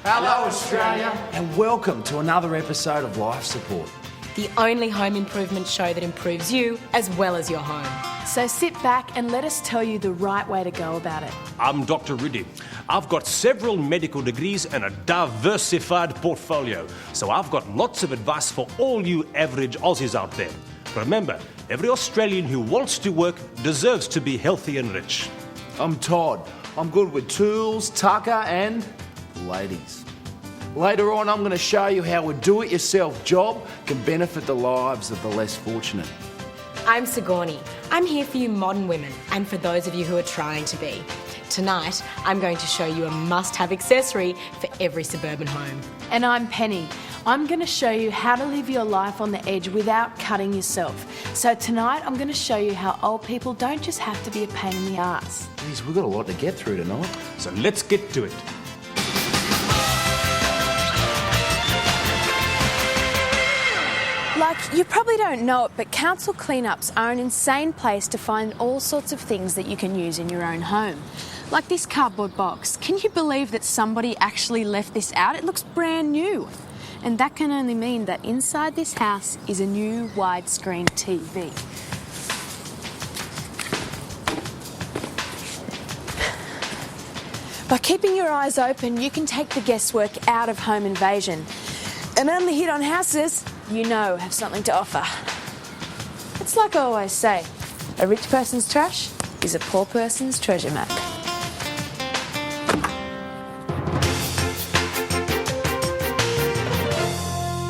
Hello, Australia. And welcome to another episode of Life Support. The only home improvement show that improves you as well as your home. So sit back and let us tell you the right way to go about it. I'm Dr. Rudy. I've got several medical degrees and a diversified portfolio, so I've got lots of advice for all you average Aussies out there. Remember, every Australian who wants to work deserves to be healthy and rich. I'm Todd. I'm good with tools, tucker and ladies. Later on, I'm going to show you how a do-it-yourself job can benefit the lives of the less fortunate. I'm Sigourney. I'm here for you modern women and for those of you who are trying to be. Tonight, I'm going to show you a must-have accessory for every suburban home. And I'm Penny. I'm going to show you how to live your life on the edge without cutting yourself. So tonight, I'm going to show you how old people don't just have to be a pain in the arse. Geez, we've got a lot to get through tonight. So let's get to it. Like, you probably don't know it, but council cleanups are an insane place to find all sorts of things that you can use in your own home. Like this cardboard box. Can you believe that somebody actually left this out? It looks brand new. And that can only mean that inside this house is a new widescreen TV. By keeping your eyes open, you can take the guesswork out of home invasion and only hit on houses you know have something to offer. It's like I always say, a rich person's trash is a poor person's treasure map.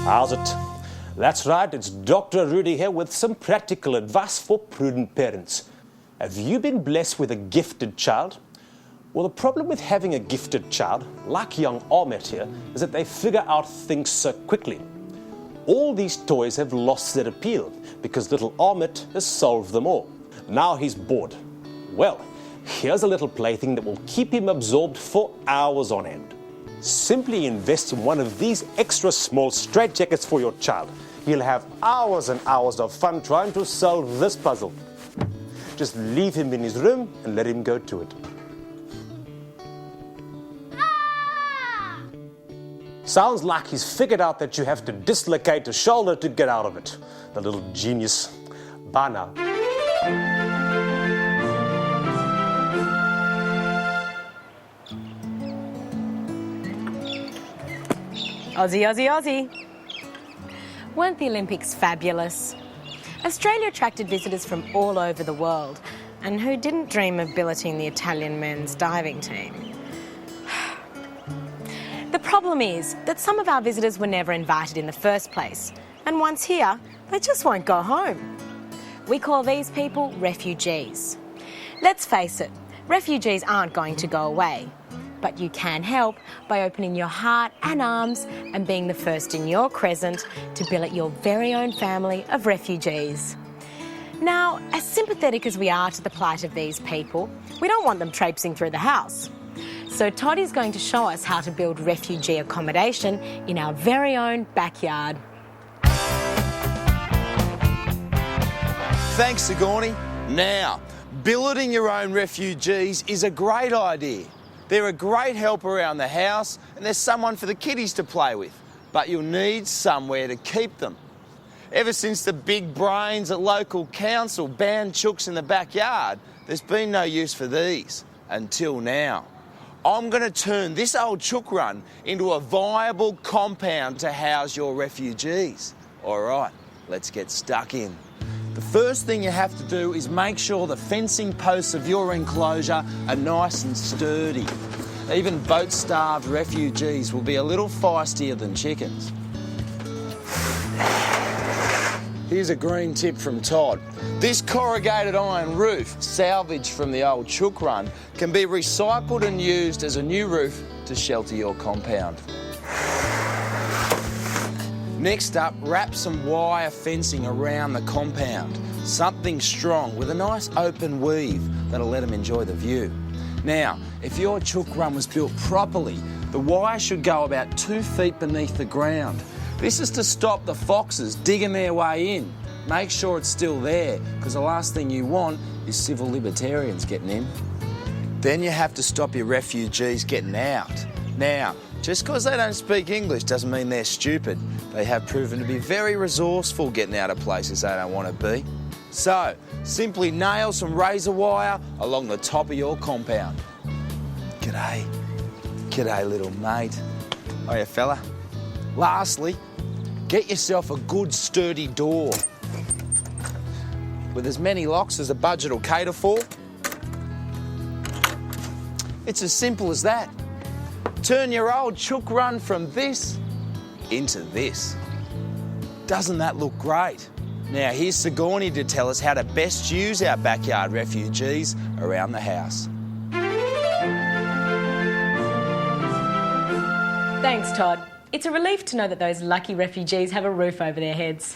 How's it? That's right, it's Dr. Rudy here with some practical advice for prudent parents. Have you been blessed with a gifted child? Well, the problem with having a gifted child, like young Ahmed here, is that they figure out things so quickly. All these toys have lost their appeal because little Ahmed has solved them all. Now he's bored. Well, here's a little plaything that will keep him absorbed for hours on end. Simply invest in one of these extra small straitjackets for your child. He'll have hours and hours of fun trying to solve this puzzle. Just leave him in his room and let him go to it. Sounds like he's figured out that you have to dislocate a shoulder to get out of it. The little genius. Bye now. Aussie, Aussie, Aussie. Weren't the Olympics fabulous? Australia attracted visitors from all over the world, and who didn't dream of billeting the Italian men's diving team? The problem is that some of our visitors were never invited in the first place, and once here, they just won't go home. We call these people refugees. Let's face it, refugees aren't going to go away, but you can help by opening your heart and arms and being the first in your crescent to billet your very own family of refugees. Now, as sympathetic as we are to the plight of these people, we don't want them traipsing through the house. So Todd is going to show us how to build refugee accommodation in our very own backyard. Thanks, Sigourney. Now, billeting your own refugees is a great idea. They're a great help around the house and there's someone for the kiddies to play with. But you'll need somewhere to keep them. Ever since the big brains at local council banned chooks in the backyard, there's been no use for these. Until now. I'm going to turn this old chook run into a viable compound to house your refugees. All right, let's get stuck in. The first thing you have to do is make sure the fencing posts of your enclosure are nice and sturdy. Even boat-starved refugees will be a little feistier than chickens. Here's a green tip from Todd. This corrugated iron roof, salvaged from the old chook run, can be recycled and used as a new roof to shelter your compound. Next up, wrap some wire fencing around the compound. Something strong with a nice open weave that'll let them enjoy the view. Now, if your chook run was built properly, the wire should go about 2 feet beneath the ground. This is to stop the foxes digging their way in. Make sure it's still there, because the last thing you want is civil libertarians getting in. Then you have to stop your refugees getting out. Now, Just because they don't speak English doesn't mean they're stupid. They have proven to be very resourceful getting out of places they don't want to be. So, simply nail some razor wire along the top of your compound. G'day. G'day, little mate. Hiya, fella. Lastly, get yourself a good sturdy door with as many locks as the budget will cater for. It's as simple as that. Turn your old chook run from this into this. Doesn't that look great? Now here's Sigourney to tell us how to best use our backyard refugees around the house. Thanks, Todd. It's a relief to know that those lucky refugees have a roof over their heads.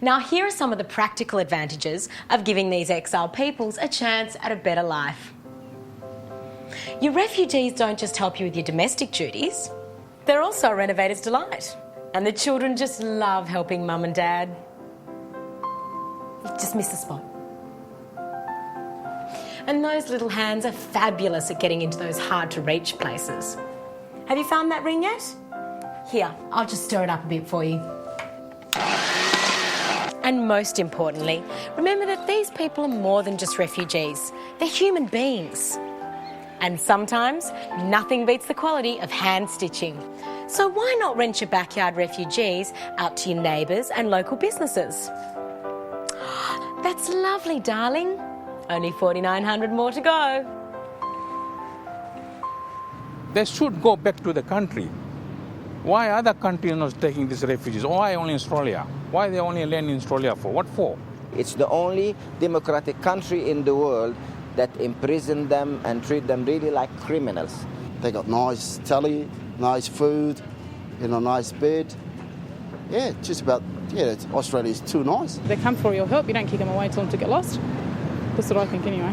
Now, here are some of the practical advantages of giving these exiled peoples a chance at a better life. Your refugees don't just help you with your domestic duties, they're also a renovator's delight. And the children just love helping mum and dad. You just missed the spot. And those little hands are fabulous at getting into those hard-to-reach places. Have you found that ring yet? Here, I'll just stir it up a bit for you. And most importantly, remember that these people are more than just refugees. They're human beings. And sometimes, nothing beats the quality of hand stitching. So why not rent your backyard refugees out to your neighbours and local businesses? That's lovely, darling. Only 4,900 more to go. They should go back to the country. Why other countries not taking these refugees? Why only Australia? Why they only land in Australia for? What for? It's the only democratic country in the world that imprison them and treat them really like criminals. They got nice telly, nice food, nice bed. Yeah, just about, Australia's too nice. They come for your help, you don't kick them away, tell them to get lost. That's what I think anyway.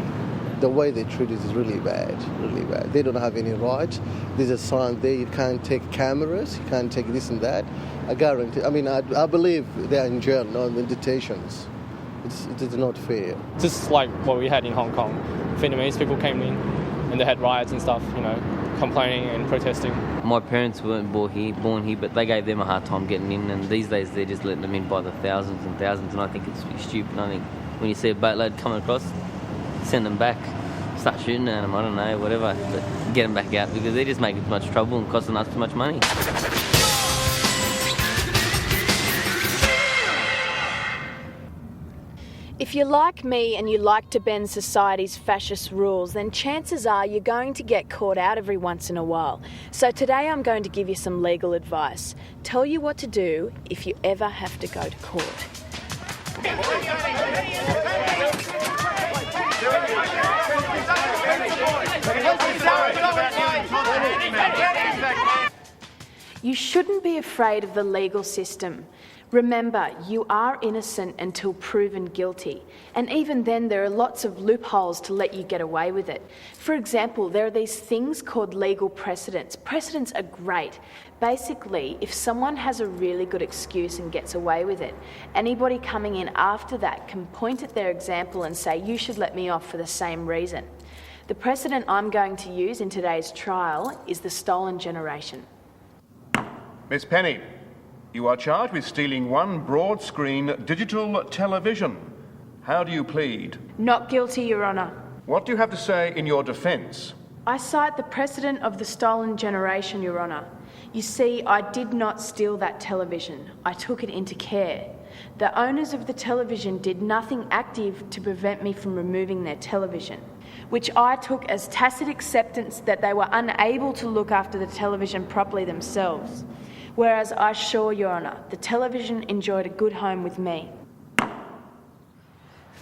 The way they're treated is really bad, really bad. They don't have any rights. There's a sign there, you can't take cameras, you can't take this and that. I guarantee, I believe they're in jail, not in detentions. It is not fair. Just like what we had in Hong Kong. Vietnamese people came in and they had riots and stuff, complaining and protesting. My parents weren't born here, but they gave them a hard time getting in, and these days they're just letting them in by the thousands and thousands, and I think it's stupid. I think when you see a boatload coming across, send them back, start shooting at them, I don't know, whatever, but get them back out because they're just making too much trouble and costing us too much money. If you're like me and you like to bend society's fascist rules, then chances are you're going to get caught out every once in a while. So today I'm going to give you some legal advice. Tell you what to do if you ever have to go to court. You shouldn't be afraid of the legal system. Remember, you are innocent until proven guilty, and even then there are lots of loopholes to let you get away with it. For example, there are these things called legal precedents. Precedents are great. Basically, if someone has a really good excuse and gets away with it, anybody coming in after that can point at their example and say, you should let me off for the same reason. The precedent I'm going to use in today's trial is the stolen generation. Miss Penny, you are charged with stealing one broad-screen digital television. How do you plead? Not guilty, Your Honour. What do you have to say in your defence? I cite the precedent of the stolen generation, Your Honour. You see, I did not steal that television. I took it into care. The owners of the television did nothing active to prevent me from removing their television, which I took as tacit acceptance that they were unable to look after the television properly themselves. Whereas I assure Your Honour, the television enjoyed a good home with me.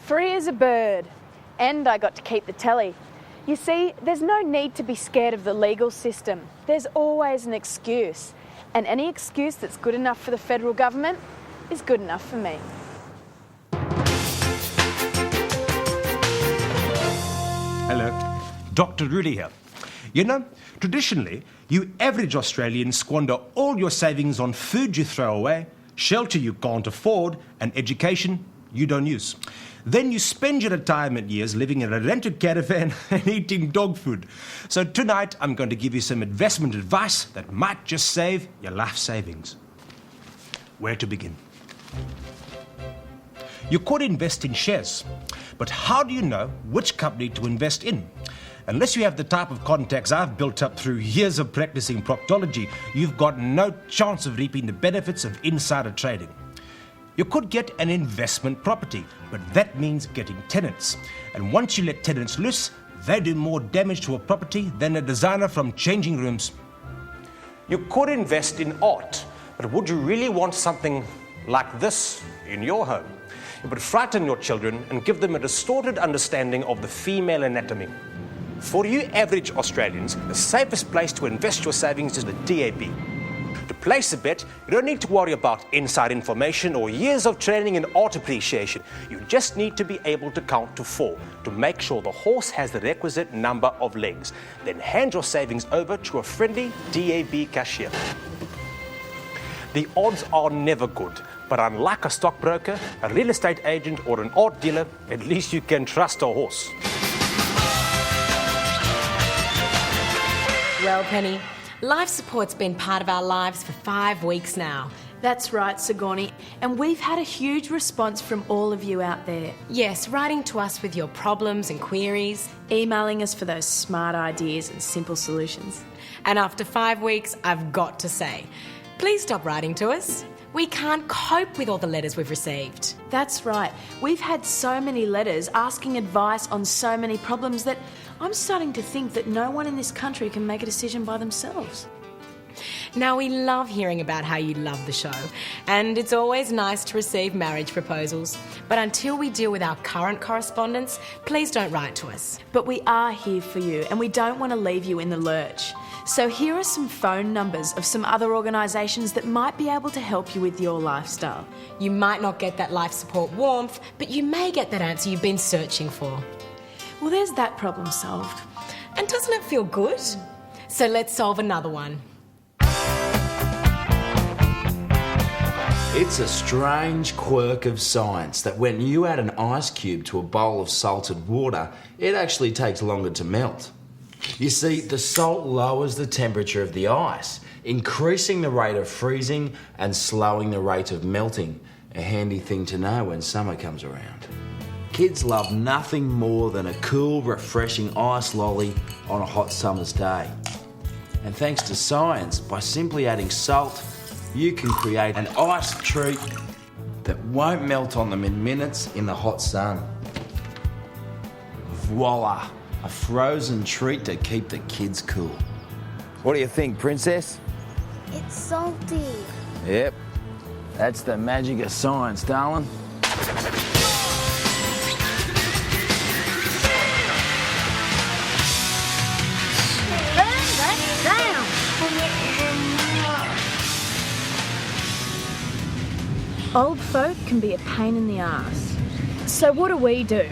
Free as a bird. And I got to keep the telly. You see, there's no need to be scared of the legal system. There's always an excuse. And any excuse that's good enough for the federal government is good enough for me. Hello, Dr. Rudy here. Traditionally, you average Australians squander all your savings on food you throw away, shelter you can't afford, and education you don't use. Then you spend your retirement years living in a rented caravan and eating dog food. So tonight I'm going to give you some investment advice that might just save your life savings. Where to begin? You could invest in shares, but how do you know which company to invest in? Unless you have the type of contacts I've built up through years of practicing proctology, you've got no chance of reaping the benefits of insider trading. You could get an investment property, but that means getting tenants. And once you let tenants loose, they do more damage to a property than a designer from changing rooms. You could invest in art, but would you really want something like this in your home? It would frighten your children and give them a distorted understanding of the female anatomy. For you average Australians, the safest place to invest your savings is the DAB. To place a bet, you don't need to worry about inside information or years of training in art appreciation. You just need to be able to count to 4 to make sure the horse has the requisite number of legs. Then hand your savings over to a friendly DAB cashier. The odds are never good, but unlike a stockbroker, a real estate agent or an art dealer, at least you can trust a horse. Well, Penny, life support's been part of our lives for 5 weeks now. That's right, Sigourney. And we've had a huge response from all of you out there. Yes, writing to us with your problems and queries. Emailing us for those smart ideas and simple solutions. And after 5 weeks, I've got to say, please stop writing to us. We can't cope with all the letters we've received. That's right. We've had so many letters asking advice on so many problems that I'm starting to think that no one in this country can make a decision by themselves. Now, we love hearing about how you love the show, and it's always nice to receive marriage proposals. But until we deal with our current correspondence, please don't write to us. But we are here for you, and we don't want to leave you in the lurch. So here are some phone numbers of some other organisations that might be able to help you with your lifestyle. You might not get that life support warmth, but you may get that answer you've been searching for. Well, there's that problem solved. And doesn't it feel good? So let's solve another one. It's a strange quirk of science that when you add an ice cube to a bowl of salted water, it actually takes longer to melt. You see, the salt lowers the temperature of the ice, increasing the rate of freezing and slowing the rate of melting. A handy thing to know when summer comes around. Kids love nothing more than a cool, refreshing ice lolly on a hot summer's day. And thanks to science, by simply adding salt, you can create an ice treat that won't melt on them in minutes in the hot sun. Voila! A frozen treat to keep the kids cool. What do you think, Princess? It's salty. Yep. That's the magic of science, darling. Burn that down. Old folk can be a pain in the arse. So what do?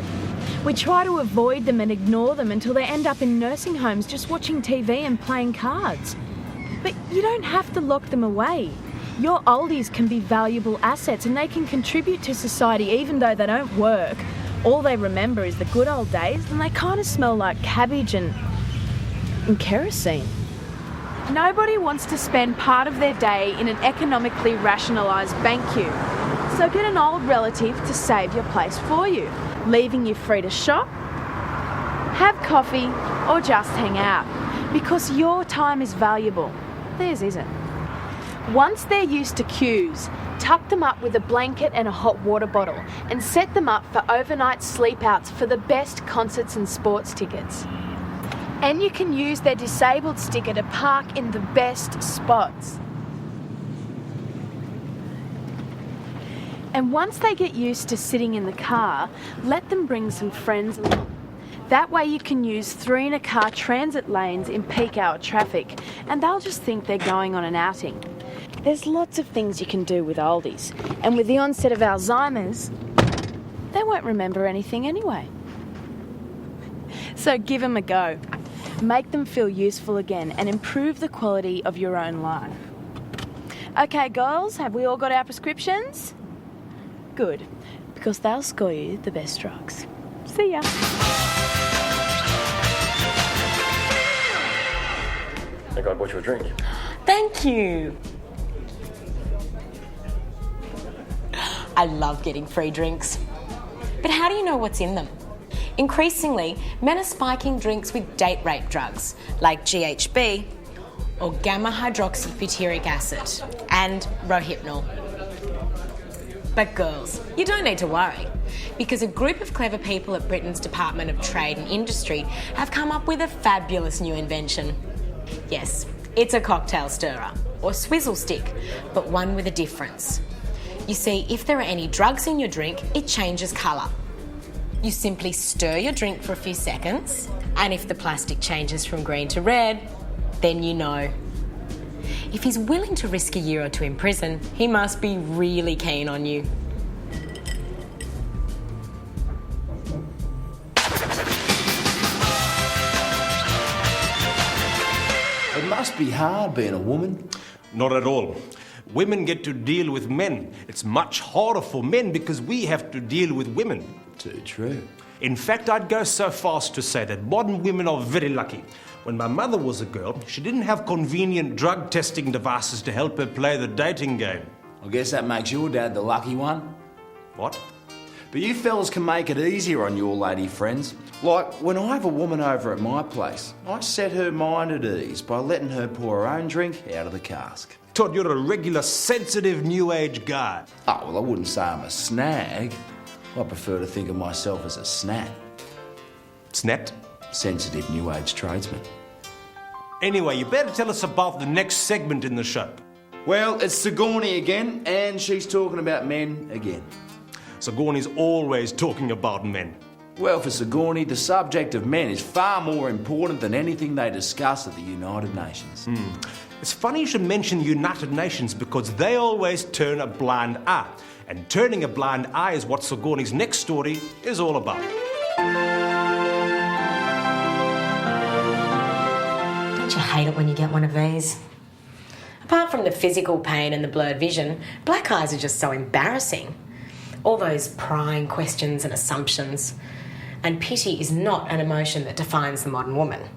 We try to avoid them and ignore them until they end up in nursing homes just watching TV and playing cards. But you don't have to lock them away. Your oldies can be valuable assets and they can contribute to society even though they don't work. All they remember is the good old days and they kind of smell like cabbage and kerosene. Nobody wants to spend part of their day in an economically rationalised bank queue. So get an old relative to save your place for you, leaving you free to shop, have coffee, or just hang out. Because your time is valuable. Theirs isn't. Once they're used to queues, tuck them up with a blanket and a hot water bottle and set them up for overnight sleep-outs for the best concerts and sports tickets. And you can use their disabled sticker to park in the best spots. And once they get used to sitting in the car, let them bring some friends along. That way you can use 3-in-a-car transit lanes in peak hour traffic, and they'll just think they're going on an outing. There's lots of things you can do with oldies, and with the onset of Alzheimer's, they won't remember anything anyway. So give them a go. Make them feel useful again and improve the quality of your own life. Okay, girls, have we all got our prescriptions? Good. because they'll score you the best drugs. See ya. I think I bought you a drink. Thank you. I love getting free drinks. But how do you know what's in them? Increasingly, men are spiking drinks with date rape drugs like GHB or gamma-hydroxybutyric acid and Rohypnol. But girls, you don't need to worry, because a group of clever people at Britain's Department of Trade and Industry have come up with a fabulous new invention. Yes, it's a cocktail stirrer, or swizzle stick, but one with a difference. You see, if there are any drugs in your drink, it changes colour. You simply stir your drink for a few seconds, and if the plastic changes from green to red, then you know. If he's willing to risk a year or two in prison, he must be really keen on you. It must be hard being a woman. Not at all. Women get to deal with men. It's much harder for men because we have to deal with women. Too true. In fact, I'd go so far as to say that modern women are very lucky. When my mother was a girl, she didn't have convenient drug testing devices to help her play the dating game. I guess that makes your dad the lucky one. What? But you fellas can make it easier on your lady friends. Like, when I have a woman over at my place, I set her mind at ease by letting her pour her own drink out of the cask. Todd, you're a regular sensitive new age guy. Oh, well, I wouldn't say I'm a snag. I prefer to think of myself as a snat. Snat? Sensitive new age tradesman. Anyway, you better tell us about the next segment in the show. Well, it's Sigourney again, and she's talking about men again. Sigourney's always talking about men. Well, for Sigourney, the subject of men is far more important than anything they discuss at the United Nations. It's funny you should mention the United Nations because they always turn a blind eye. And turning a blind eye is what Sigourney's next story is all about. Don't you hate it when you get one of these? Apart from the physical pain and the blurred vision, black eyes are just so embarrassing. All those prying questions and assumptions. And pity is not an emotion that defines the modern woman.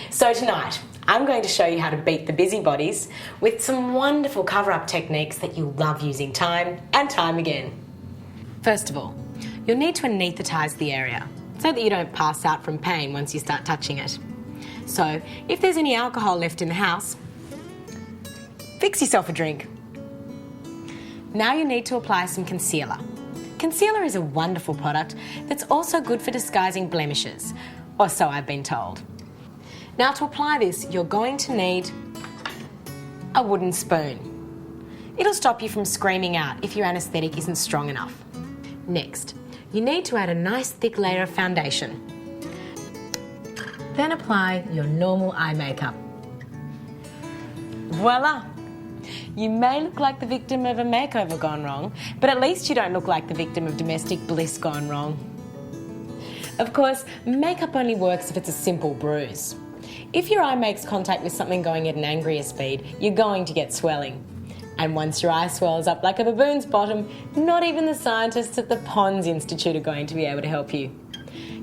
So tonight, I'm going to show you how to beat the busybodies with some wonderful cover-up techniques that you'll love using time and time again. First of all, you'll need to anaesthetise the area so that you don't pass out from pain once you start touching it. So, if there's any alcohol left in the house, fix yourself a drink. Now you need to apply some concealer. Concealer is a wonderful product that's also good for disguising blemishes, or so I've been told. Now to apply this, you're going to need a wooden spoon. It'll stop you from screaming out if your anaesthetic isn't strong enough. Next, you need to add a nice thick layer of foundation. Then apply your normal eye makeup. Voila! You may look like the victim of a makeover gone wrong, but at least you don't look like the victim of domestic bliss gone wrong. Of course, makeup only works if it's a simple bruise. If your eye makes contact with something going at an angrier speed, you're going to get swelling. And once your eye swells up like a baboon's bottom, not even the scientists at the Pons Institute are going to be able to help you.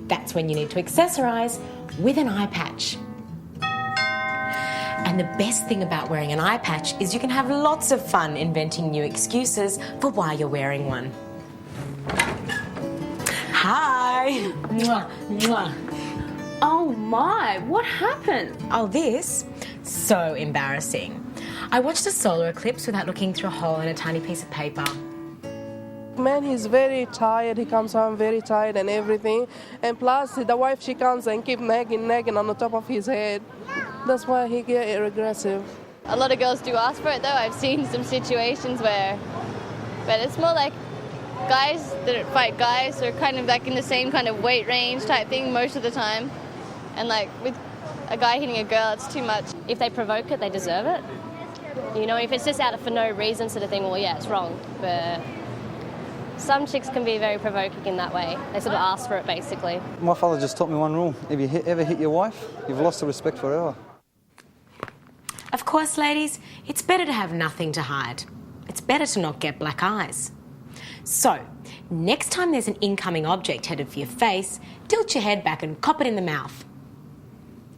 That's when you need to accessorise with an eye patch. And the best thing about wearing an eye patch is you can have lots of fun inventing new excuses for why you're wearing one. Hi! Mwah, mwah. Oh my, what happened? Oh, this? So embarrassing. I watched a solar eclipse without looking through a hole in a tiny piece of paper. Man, he's very tired. He comes home very tired and everything. And plus, the wife, she comes and keep nagging on the top of his head. That's why he get aggressive. A lot of girls do ask for it, though. I've seen some situations where... But it's more like guys that fight guys are kind of like in the same kind of weight range type thing most of the time. And like with a guy hitting a girl, it's too much. If they provoke it, they deserve it. You know, if it's just out of for no reason sort of thing, well, yeah, it's wrong. But some chicks can be very provoking in that way. They sort of ask for it, basically. My father just taught me one rule. If you ever hit your wife, you've lost the respect forever. Of course, ladies, it's better to have nothing to hide. It's better to not get black eyes. So, next time there's an incoming object headed for your face, tilt your head back and cop it in the mouth.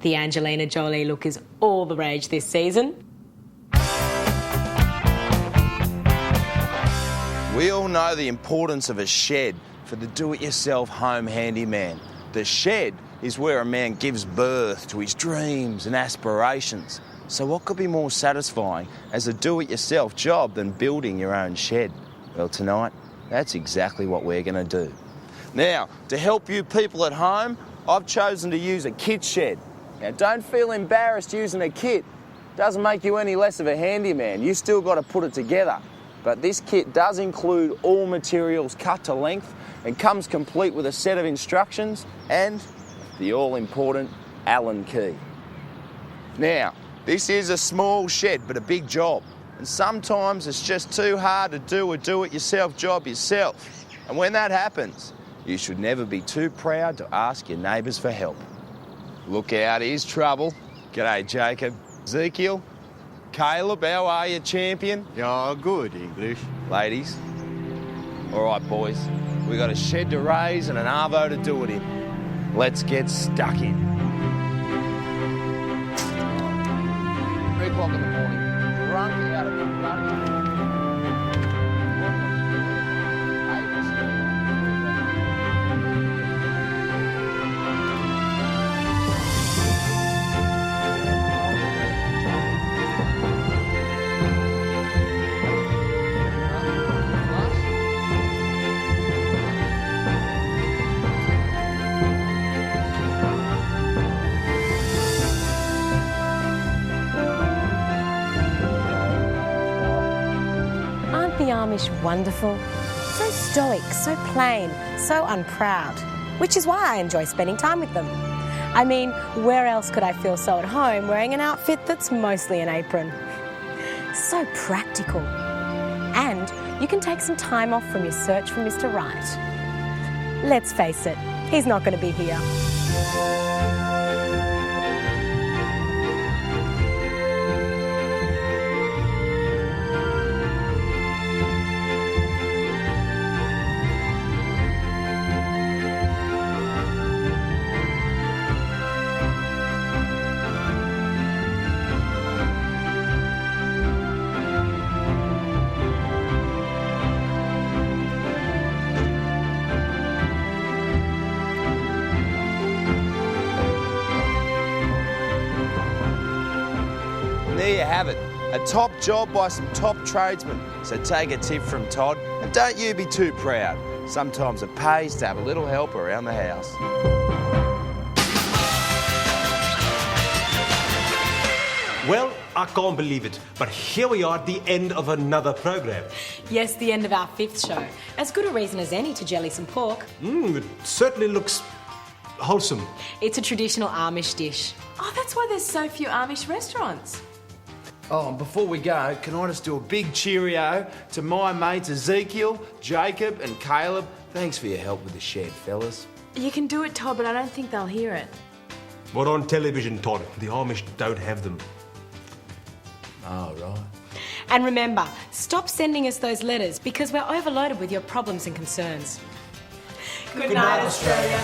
The Angelina Jolie look is all the rage this season. We all know the importance of a shed for the do-it-yourself home handyman. The shed is where a man gives birth to his dreams and aspirations. So what could be more satisfying as a do-it-yourself job than building your own shed? Well, tonight, that's exactly what we're going to do. Now, to help you people at home, I've chosen to use a kit shed. Now, don't feel embarrassed using a kit. Doesn't make you any less of a handyman. You still got to put it together. But this kit does include all materials cut to length and comes complete with a set of instructions and the all-important Allen key. Now, this is a small shed but a big job, and sometimes it's just too hard to do a do-it-yourself job yourself. And when that happens, you should never be too proud to ask your neighbours for help. Look out, here's trouble. G'day, Jacob. Ezekiel? Caleb, how are you, champion? Yeah, good, English. Ladies? All right, boys. We got a shed to raise and an arvo to do it in. Let's get stuck in. 3 o'clock in the morning. Drunk out of the bloody... The Amish wonderful? So stoic, so plain, so unproud. Which is why I enjoy spending time with them. I mean, where else could I feel so at home wearing an outfit that's mostly an apron? So practical. And you can take some time off from your search for Mr. Right. Let's face it, he's not going to be here. There you have it, a top job by some top tradesmen. So take a tip from Todd and don't you be too proud. Sometimes it pays to have a little help around the house. Well, I can't believe it, but here we are at the end of another program. Yes, the end of our 5th show. As good a reason as any to jelly some pork. It certainly looks wholesome. It's a traditional Amish dish. Oh, that's why there's so few Amish restaurants. Oh, and before we go, can I just do a big cheerio to my mates Ezekiel, Jacob and Caleb? Thanks for your help with the shed, fellas. You can do it, Todd, but I don't think they'll hear it. We're on television, Todd. The Amish don't have them. Oh, right. And remember, stop sending us those letters because we're overloaded with your problems and concerns. Good night, Australia.